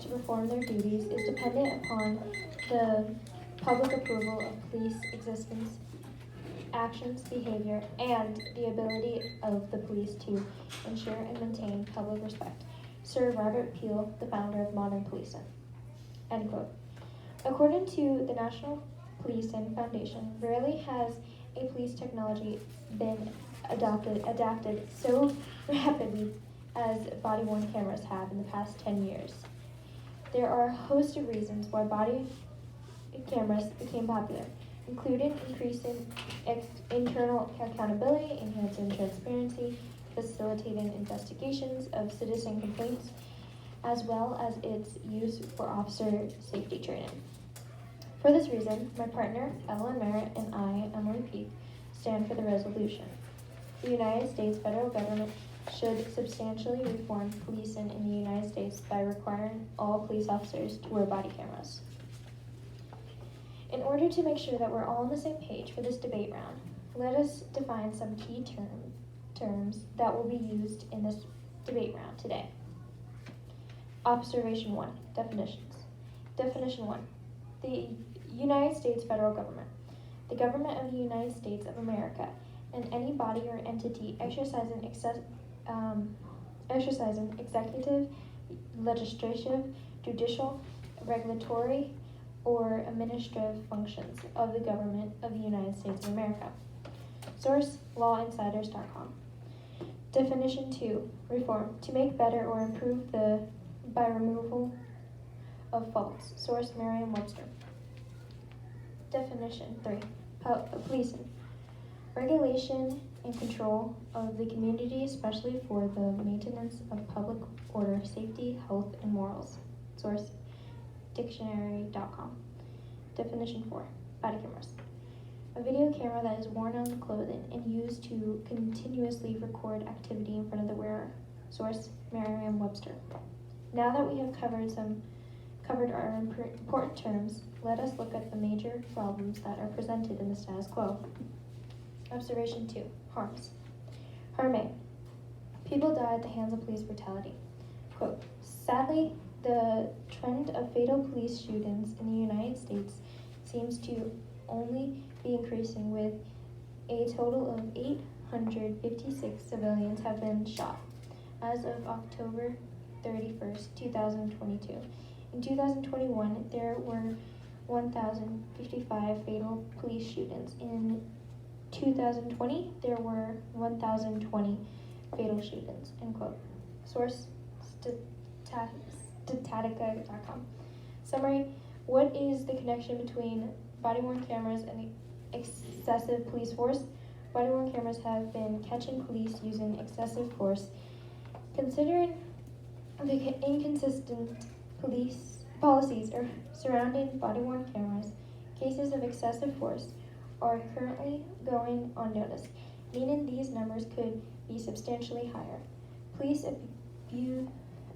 to perform their duties is dependent upon the public approval of police existence, actions, behavior, and the ability of the police to ensure and maintain public respect. Sir Robert Peel, the founder of modern policing. End quote. According to the National Policing Foundation, rarely has a police technology been adapted so rapidly as body-worn cameras have in the past 10 years. There are a host of reasons why body cameras became popular, including increasing internal accountability, enhancing transparency, facilitating investigations of citizen complaints, as well as its use for officer safety training. For this reason, my partner, Evelyn Merritt, and I, Emily Peake, stand for the resolution. The United States federal government should substantially reform policing in the United States by requiring all police officers to wear body cameras. In order to make sure that we're all on the same page for this debate round, let us define some key terms that will be used in this debate round today. Observation 1, definitions. Definition 1, the United States federal government. The government of the United States of America and any body or entity exercising executive, legislative, judicial, regulatory, or administrative functions of the government of the United States of America. Source, lawinsiders.com. Definition 2, reform, to make better or improve by removal of faults. Source, Merriam-Webster. Definition 3, policing, regulation and control of the community, especially for the maintenance of public order, safety, health, and morals. Source, dictionary.com. Definition 4, body cameras, a video camera that is worn on clothing and used to continuously record activity in front of the wearer. Source, Merriam-Webster. Now that we have covered our important terms, let us look at the major problems that are presented in the status quo. Observation 2, harms. Harm A, people die at the hands of police brutality. Quote, sadly, the trend of fatal police shootings in the United States seems to only be increasing, with a total of 856 civilians have been shot as of October 31st, 2022. In 2021, there were 1,055 fatal police shootings. In 2020, there were 1,020 fatal shootings, end quote. Source, Statistica.com. Summary, what is the connection between body-worn cameras and the excessive police force? Body-worn cameras have been catching police using excessive force. Considering the inconsistent police policies surrounding body-worn cameras, cases of excessive force are currently going unnoticed, meaning these numbers could be substantially higher. Police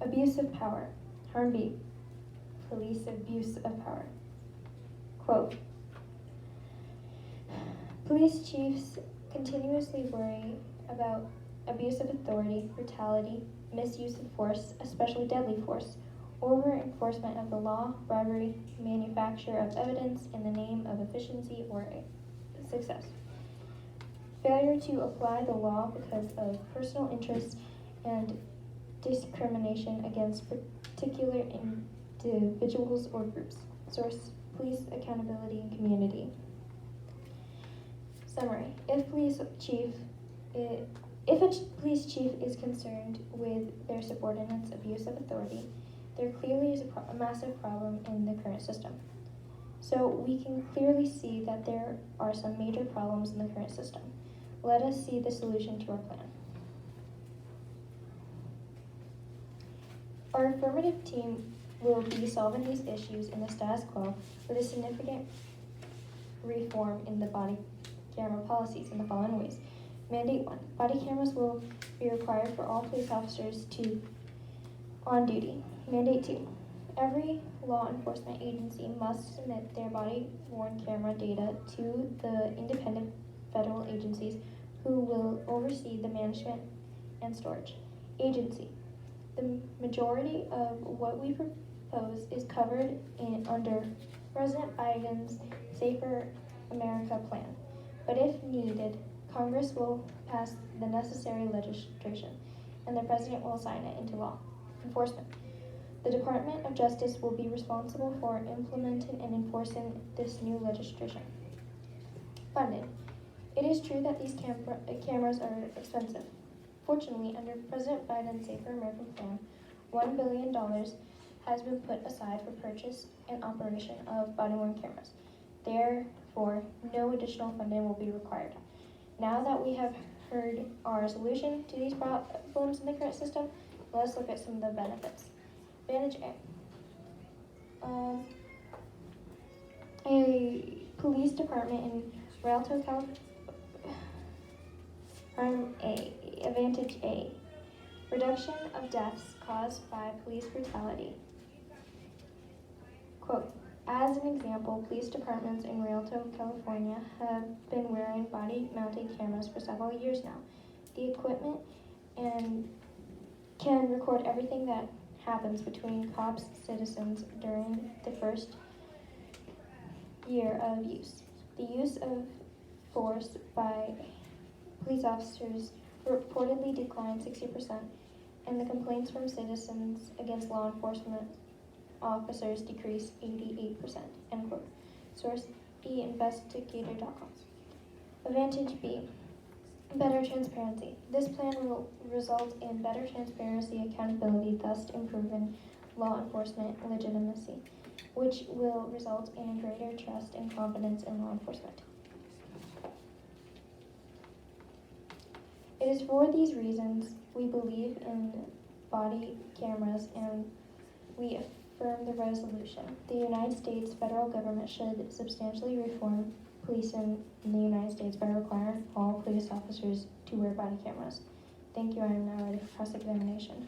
abuse of power. Harm B, police abuse of power. Quote, police chiefs continuously worry about abuse of authority, brutality, misuse of force, especially deadly force, over-enforcement of the law, bribery, manufacture of evidence in the name of efficiency or success, failure to apply the law because of personal interest, and discrimination against particular individuals or groups. Source, police accountability and community. Summary, if a police chief is concerned with their subordinates' abuse of authority, there clearly is a massive problem in the current system. So we can clearly see that there are some major problems in the current system. Let us see the solution to our plan. Our affirmative team will be solving these issues in the status quo with a significant reform in the body camera policies in the following ways. Mandate 1, body cameras will be required for all police officers on duty. Mandate 2, every law enforcement agency must submit their body-worn camera data to the independent federal agencies who will oversee the management and storage. Agency, the majority of what we pose is covered under President Biden's Safer America plan. But if needed, Congress will pass the necessary legislation, and the President will sign it into law. Enforcement. The Department of Justice will be responsible for implementing and enforcing this new legislation. Funding. It is true that these cameras are expensive. Fortunately, under President Biden's Safer American Plan, $1 billion has been put aside for purchase and operation of body-worn cameras. Therefore, no additional funding will be required. Now that we have heard our solution to these problems in the current system, let's look at some of the benefits. Advantage A. A police department in Rialto, California. Advantage A. Reduction of deaths caused by police brutality. Quote, as an example, police departments in Rialto, California have been wearing body-mounted cameras for several years now. The equipment can record everything that happens between cops and citizens during the first year of use. The use of force by police officers reportedly declined 60%, and the complaints from citizens against law enforcement officers decreased 88%. End quote. Source theinvestigator.com. Advantage B. Better transparency. This plan will result in better transparency, accountability, thus improving law enforcement legitimacy, which will result in a greater trust and confidence in law enforcement. It is for these reasons we believe in body cameras and we affirm the resolution. The United States federal government should substantially reform policing in the United States by requiring all police officers to wear body cameras. Thank you. I am now ready for cross-examination.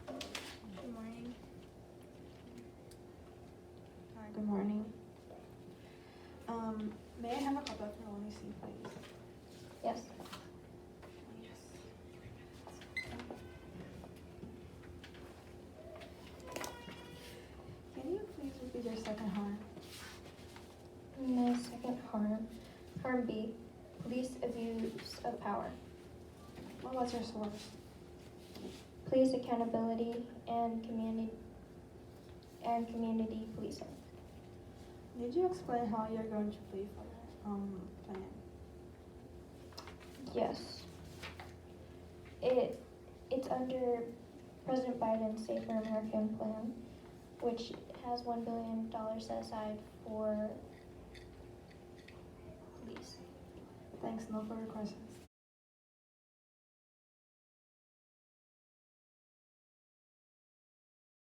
Good morning. Hi, good morning. May I have a cup of Ronisi, please? Yes. Can you please repeat your second harm? My second harm. Harm B. Police abuse of power. What was your source? Police accountability and community policing. Did you explain how you're going to pay for that plan? Yes. It's under President Biden's Safer American Plan, which has $1 billion set aside for police. Thanks, no further questions.